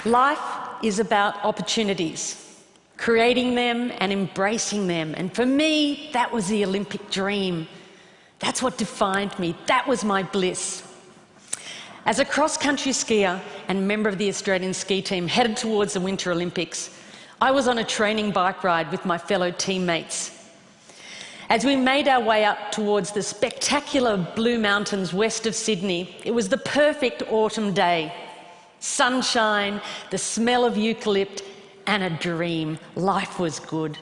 Life is about opportunities, creating them and embracing them. And for me, that was the Olympic dream. That's what defined me. That was my bliss. As a cross-country skier and member of the Australian ski team headed towards the Winter Olympics, I was on a training bike ride with my fellow teammates. As we made our way up towards the spectacular Blue Mountains west of Sydney, it was the perfect autumn day. Sunshine, the smell of eucalypt, and a dream. Life was good.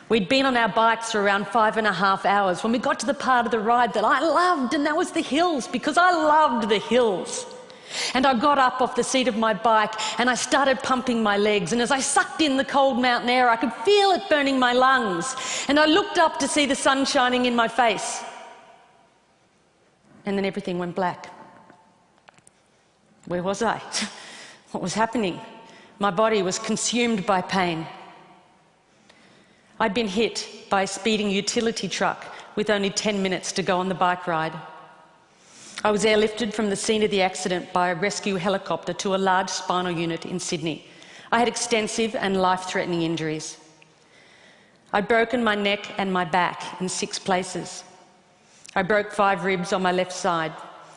We'd been on our bikes for around 5.5 hours when we got to the part of the ride that I loved, and that was the hills, because I loved the hills. And I got up off the seat of my bike and I started pumping my legs, and as I sucked in the cold mountain air, I could feel it burning my lungs. And I looked up to see the sun shining in my face. And then everything went black. Where was I? What was happening? My body was consumed by pain. I'd been hit by a speeding utility truck with only 10 minutes to go on the bike ride. I was airlifted from the scene of the accident by a rescue helicopter to a large spinal unit in Sydney. I had extensive and life-threatening injuries. I'd broken my neck and my back in 6 places. I broke 5 ribs on my left side.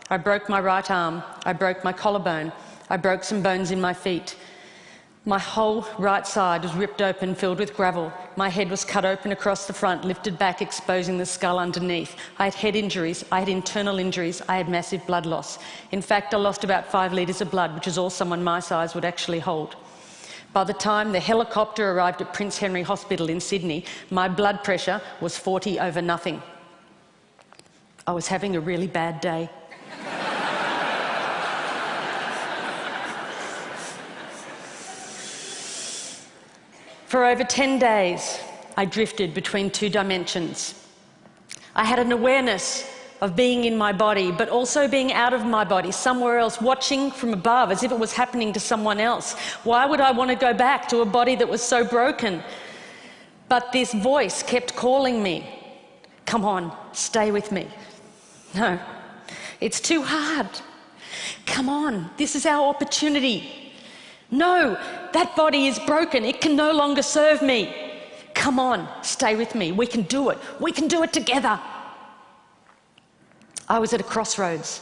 I broke my right arm. I broke my collarbone. I broke some bones in my feet. My whole right side was ripped open, filled with gravel. My head was cut open across the front, lifted back, exposing the skull underneath. I had head injuries. I had internal injuries. I had massive blood loss. In fact, I lost about 5 litres of blood, which is all someone my size would actually hold. By the time the helicopter arrived at Prince Henry Hospital in Sydney, my blood pressure was 40 over nothing. I was having a really bad day. For over 10 days, I drifted between 2 dimensions. I had an awareness of being in my body, but also being out of my body, somewhere else, watching from above as if it was happening to someone else. Why would I want to go back to a body that was so broken? But this voice kept calling me, "Come on, stay with me." No, it's too hard. Come on, this is our opportunity. No, that body is broken. It can no longer serve me. Come on, stay with me. We can do it. We can do it together. I was at a crossroads.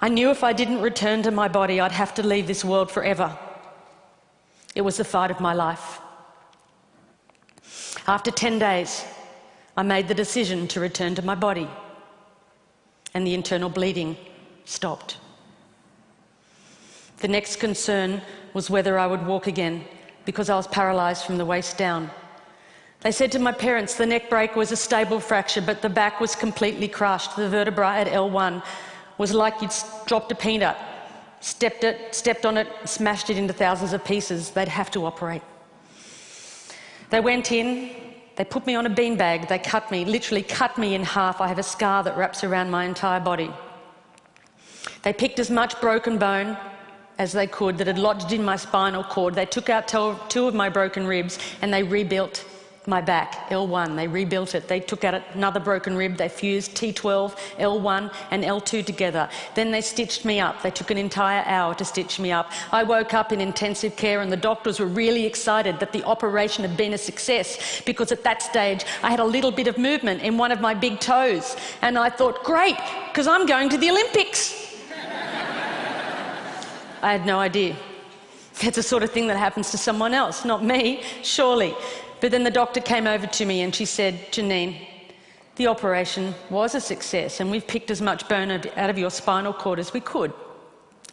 I knew if I didn't return to my body, I'd have to leave this world forever. It was the fight of my life. After 10 days, I made the decision to return to my body, and the internal bleeding stopped. The next concern was whether I would walk again, because I was paralysed from the waist down. They said to my parents the neck break was a stable fracture, but the back was completely crushed. The vertebra at L1 was like you'd dropped a peanut, stepped on it, smashed it into thousands of pieces. They'd have to operate. They went in, they put me on a beanbag, they cut me, literally cut me in half. I have a scar that wraps around my entire body. They picked as much broken bone as they could that had lodged in my spinal cord. They took out 2 of my broken ribs and they rebuilt my back, L1. They rebuilt it. They took out another broken rib. They fused T12, L1 and L2 together. Then they stitched me up. They took an entire hour to stitch me up. I woke up in intensive care and the doctors were really excited that the operation had been a success, because at that stage I had a little bit of movement in one of my big toes. And I thought, great, because I'm going to the Olympics. I had no idea. That's the sort of thing that happens to someone else, not me, surely. But then the doctor came over to me and she said, "Janine, the operation was a success and we've picked as much bone out of your spinal cord as we could.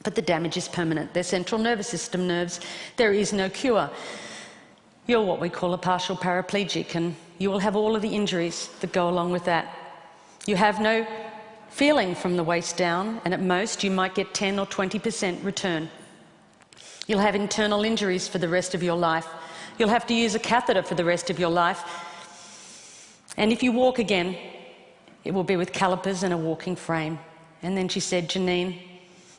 But the damage is permanent. They're central nervous system nerves. There is no cure. You're what we call a partial paraplegic, and you will have all of the injuries that go along with that. You have no feeling from the waist down, and at most you might get 10 or 20% return. You'll have internal injuries for the rest of your life. You'll have to use a catheter for the rest of your life. And if you walk again, it will be with calipers and a walking frame." And then she said, "Janine,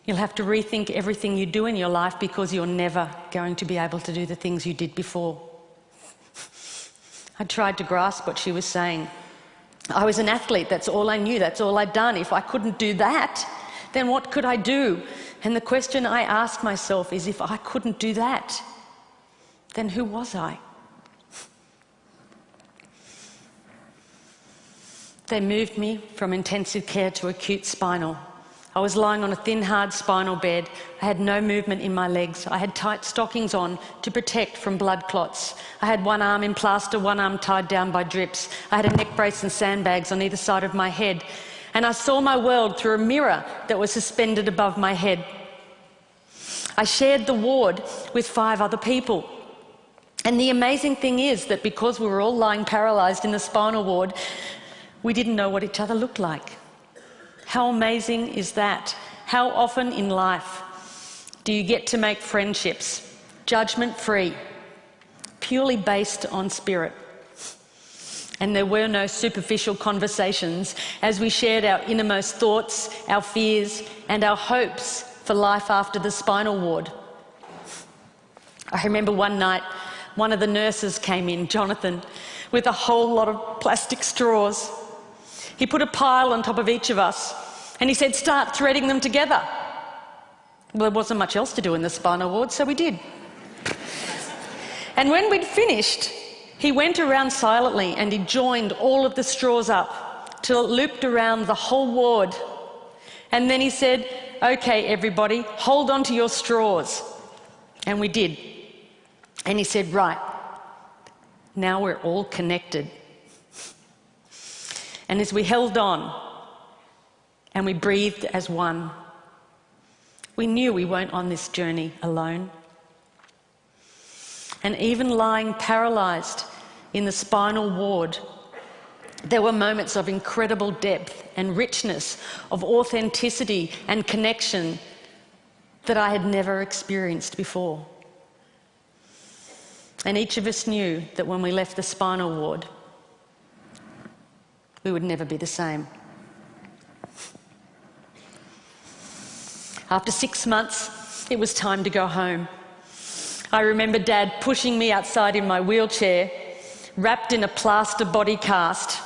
You'll have to rethink everything you do in your life because you're never going to be able to do the things you did before. I tried to grasp what she was saying. I was an athlete, that's all I knew, that's all I'd done. If I couldn't do that, then what could I do? And the question I ask myself is, if I couldn't do that, then who was I? They moved me from intensive care to acute spinal. I was lying on a thin, hard spinal bed. I had no movement in my legs. I had tight stockings on to protect from blood clots. I had one arm in plaster, one arm tied down by drips. I had a neck brace and sandbags on either side of my head. And I saw my world through a mirror that was suspended above my head. I shared the ward with 5 other people. And the amazing thing is that because we were all lying paralysed in the spinal ward, we didn't know what each other looked like. How amazing is that? How often in life do you get to make friendships, judgment-free, purely based on spirit? And there were no superficial conversations as we shared our innermost thoughts, our fears, and our hopes for life after the spinal ward. I remember one night, one of the nurses came in, Jonathan, with a whole lot of plastic straws. He put a pile on top of each of us and he said, "Start threading them together." Well, there wasn't much else to do in the spinal ward, so we did. And when we'd finished, he went around silently and he joined all of the straws up till it looped around the whole ward. And then he said, "Okay, everybody, hold on to your straws." And we did. And he said, "Right, now we're all connected." And as we held on and we breathed as one, we knew we weren't on this journey alone. And even lying paralysed in the spinal ward, there were moments of incredible depth and richness, of authenticity and connection that I had never experienced before. And each of us knew that when we left the spinal ward, we would never be the same. After 6 months, it was time to go home. I remember Dad pushing me outside in my wheelchair, wrapped in a plaster body cast,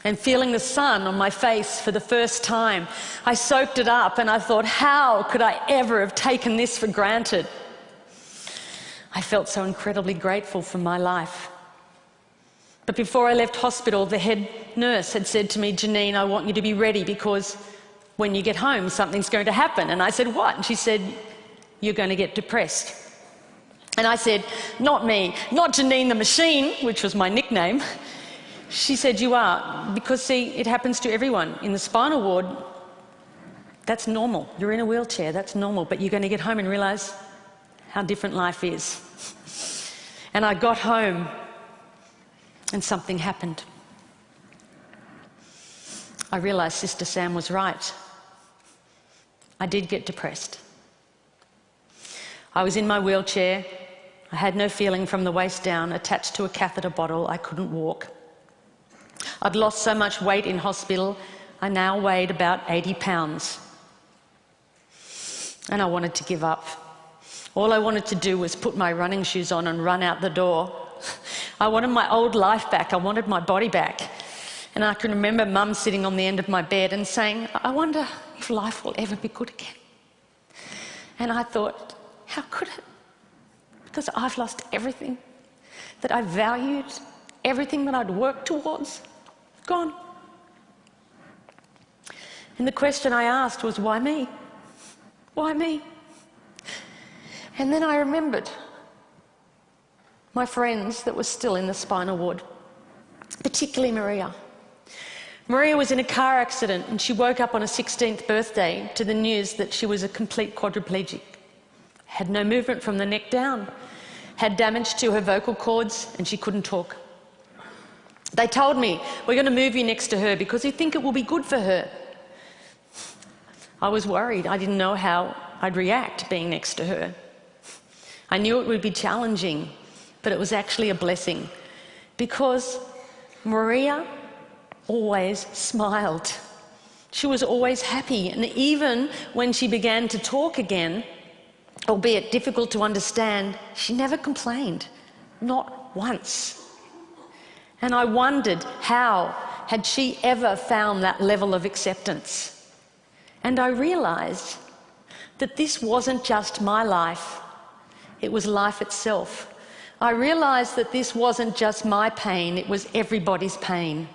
and feeling the sun on my face for the first time. I soaked it up and I thought, how could I ever have taken this for granted? I felt so incredibly grateful for my life. But before I left hospital, the head nurse had said to me, "Janine, I want you to be ready because when you get home, something's going to happen." And I said, "What?" And she said, "You're going to get depressed." And I said, "Not me, not Janine the Machine," which was my nickname. She said, "You are, because see, it happens to everyone. In the spinal ward, that's normal. You're in a wheelchair, that's normal, but you're going to get home and realise how different life is." And I got home and something happened. I realised Sister Sam was right. I did get depressed. I was in my wheelchair. I had no feeling from the waist down, attached to a catheter bottle. I couldn't walk. I'd lost so much weight in hospital, I now weighed about 80 pounds. And I wanted to give up. All I wanted to do was put my running shoes on and run out the door. I wanted my old life back. I wanted my body back. And I can remember Mum sitting on the end of my bed and saying, "I wonder if life will ever be good again." And I thought, how could it? Because I've lost everything that I valued, everything that I'd worked towards, gone. And the question I asked was, why me? Why me? And then I remembered my friends that were still in the spinal ward, particularly Maria. Maria was in a car accident and she woke up on her 16th birthday to the news that she was a complete quadriplegic. Had no movement from the neck down, had damage to her vocal cords and she couldn't talk. They told me, "We're going to move you next to her because we think it will be good for her." I was worried. I didn't know how I'd react being next to her. I knew it would be challenging, but it was actually a blessing because Maria always smiled. She was always happy, and even when she began to talk again, albeit difficult to understand, she never complained, not once. And I wondered, how had she ever found that level of acceptance? And I realised that this wasn't just my life, it was life itself. I realised that this wasn't just my pain, it was everybody's pain.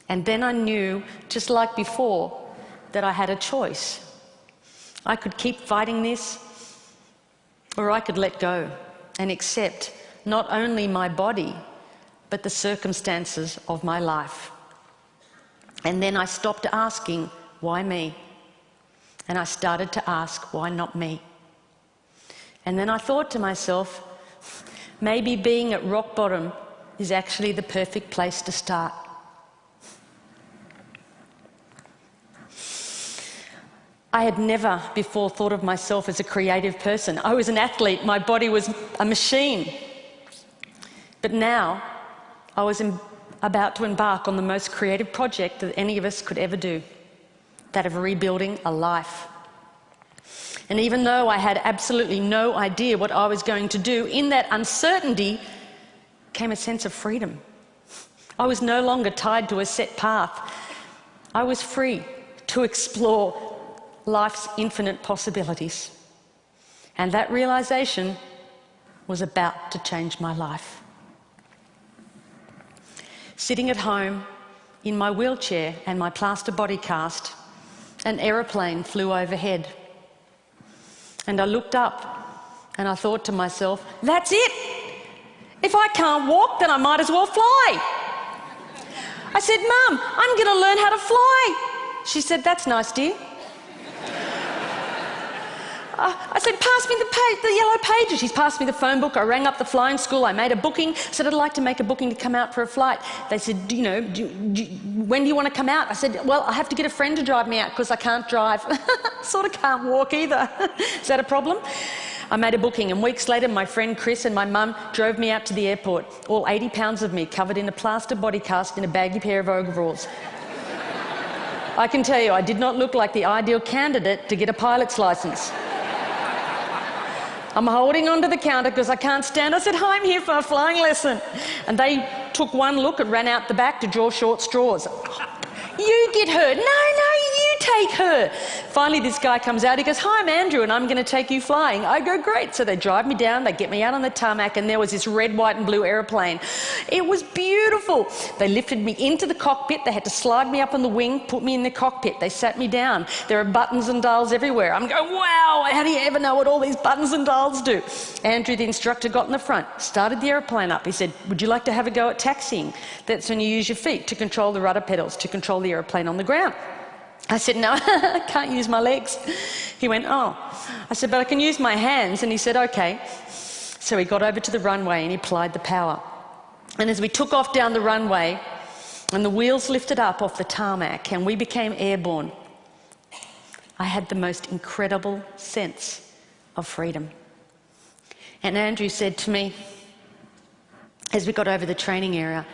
And then I knew, just like before, that I had a choice. I could keep fighting this, or I could let go and accept not only my body, but the circumstances of my life. And then I stopped asking, why me? And I started to ask, why not me? And then I thought to myself, maybe being at rock bottom is actually the perfect place to start. I had never before thought of myself as a creative person. I was an athlete, my body was a machine. But now, I was about to embark on the most creative project that any of us could ever do, that of rebuilding a life. And even though I had absolutely no idea what I was going to do, in that uncertainty came a sense of freedom. I was no longer tied to a set path. I was free to explore life's infinite possibilities. And that realisation was about to change my life. Sitting at home in my wheelchair and my plaster body cast, an aeroplane flew overhead. And I looked up and I thought to myself, that's it! If I can't walk, then I might as well fly. I said, Mum, I'm going to learn how to fly. She said, that's nice, dear. I said, pass me the yellow pages. She's passed me the phone book. I rang up the flying school. I made a booking. I said, I'd like to make a booking to come out for a flight. They said, when do you want to come out? I said, well, I have to get a friend to drive me out because I can't drive. Sort of can't walk either. Is that a problem? I made a booking, and weeks later my friend Chris and my mum drove me out to the airport, all 80 pounds of me covered in a plaster body cast in a baggy pair of overalls. I can tell you, I did not look like the ideal candidate to get a pilot's licence. I'm holding onto the counter because I can't stand. I said, hi, I'm here for a flying lesson. And they took one look and ran out the back to draw short straws. You get her. No, you take her. Finally, this guy comes out. He goes, hi, I'm Andrew, and I'm going to take you flying. I go, great. So they drive me down. They get me out on the tarmac, and there was this red, white, and blue aeroplane. It was beautiful. They lifted me into the cockpit. They had to slide me up on the wing, put me in the cockpit. They sat me down. There are buttons and dials everywhere. I'm going, wow, how do you ever know what all these buttons and dials do? Andrew, the instructor, got in the front, started the aeroplane up. He said, would you like to have a go at taxiing? That's when you use your feet to control the rudder pedals, to control the aeroplane on the ground. I said, no, I can't use my legs. He went, oh. I said, but I can use my hands. And he said, okay. So he got over to the runway and he applied the power. And as we took off down the runway and the wheels lifted up off the tarmac and we became airborne, I had the most incredible sense of freedom. And Andrew said to me, as we got over the training area,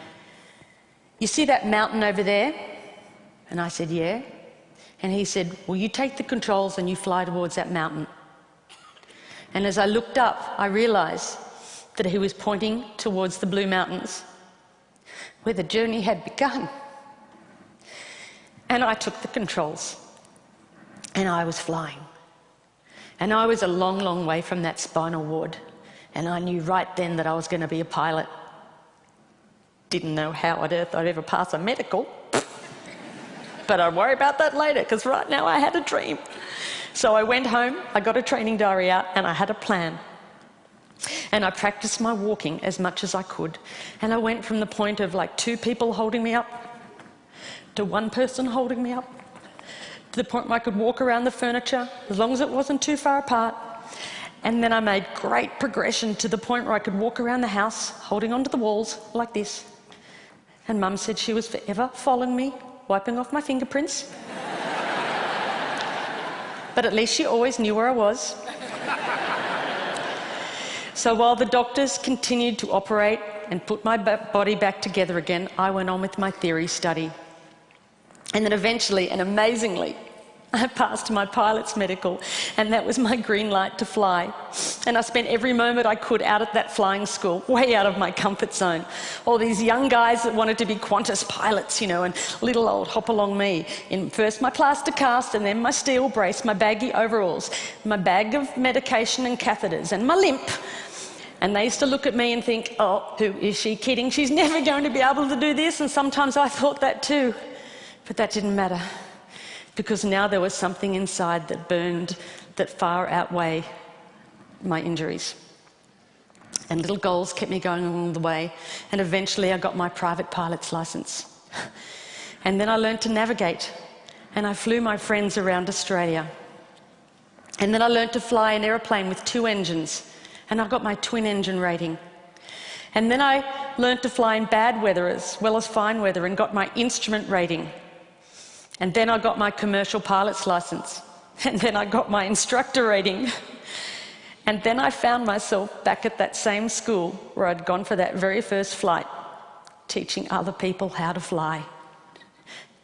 you see that mountain over there? And I said, yeah. And he said, well, you take the controls and you fly towards that mountain. And as I looked up, I realised that he was pointing towards the Blue Mountains, where the journey had begun. And I took the controls, and I was flying. And I was a long, long way from that spinal ward, and I knew right then that I was going to be a pilot. Didn't know how on earth I'd ever pass a medical. But I'd worry about that later, because right now I had a dream. So I went home, I got a training diary out, and I had a plan. And I practiced my walking as much as I could. And I went from the point of like 2 people holding me up to 1 person holding me up, to the point where I could walk around the furniture, as long as it wasn't too far apart. And then I made great progression to the point where I could walk around the house, holding onto the walls like this. And Mum said she was forever following me, wiping off my fingerprints. But at least she always knew where I was. So while the doctors continued to operate and put my body back together again, I went on with my theory study. And then eventually and amazingly, I passed my pilot's medical, and that was my green light to fly. And I spent every moment I could out at that flying school, way out of my comfort zone. All these young guys that wanted to be Qantas pilots, and little old hop-along me, in first my plaster cast and then my steel brace, my baggy overalls, my bag of medication and catheters, and my limp. And they used to look at me and think, oh, who is she kidding? She's never going to be able to do this. And sometimes I thought that too. But that didn't matter, because now there was something inside that burned that far outweighed my injuries. And little goals kept me going along the way, and eventually I got my private pilot's license. And then I learned to navigate, and I flew my friends around Australia. And then I learned to fly an aeroplane with 2 engines, and I got my twin engine rating. And then I learned to fly in bad weather as well as fine weather and got my instrument rating. And then I got my commercial pilot's license. And then I got my instructor rating. And then I found myself back at that same school where I'd gone for that very first flight, teaching other people how to fly.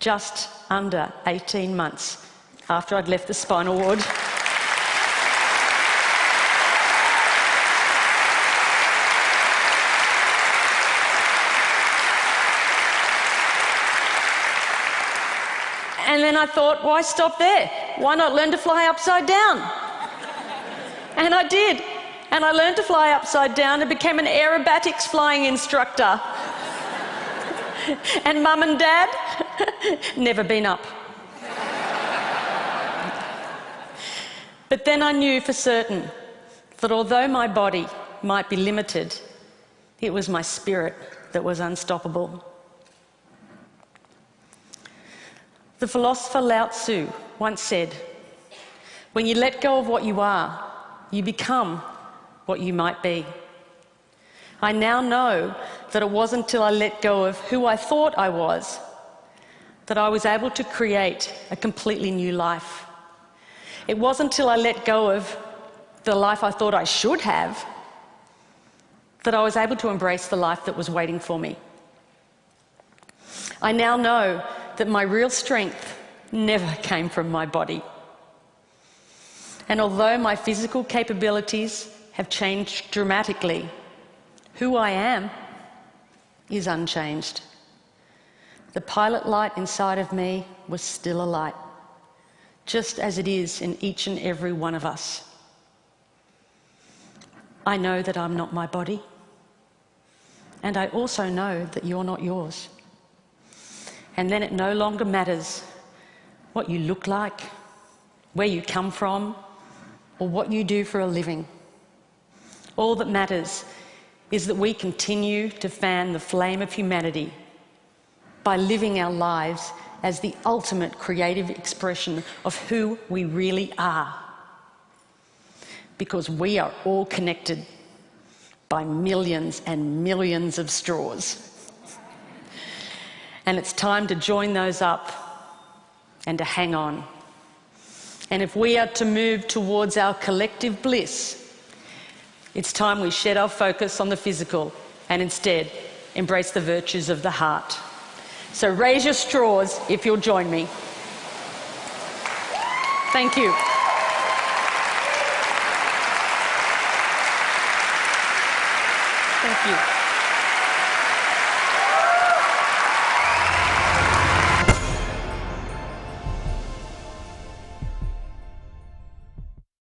Just under 18 months after I'd left the spinal ward. And then I thought, why stop there? Why not learn to fly upside down? And I did. And I learned to fly upside down and became an aerobatics flying instructor. And Mum and Dad, never been up. But then I knew for certain that although my body might be limited, it was my spirit that was unstoppable. The philosopher Lao Tzu once said, when you let go of what you are, you become what you might be. I now know that it wasn't until I let go of who I thought I was that I was able to create a completely new life. It wasn't until I let go of the life I thought I should have that I was able to embrace the life that was waiting for me. I now know that my real strength never came from my body. And although my physical capabilities have changed dramatically, who I am is unchanged. The pilot light inside of me was still a light, just as it is in each and every one of us. I know that I'm not my body, and I also know that you're not yours. And then it no longer matters what you look like, where you come from, or what you do for a living. All that matters is that we continue to fan the flame of humanity by living our lives as the ultimate creative expression of who we really are. Because we are all connected by millions and millions of straws. And it's time to join those up and to hang on. And if we are to move towards our collective bliss, it's time we shed our focus on the physical and instead embrace the virtues of the heart. So raise your straws if you'll join me. Thank you. Thank you.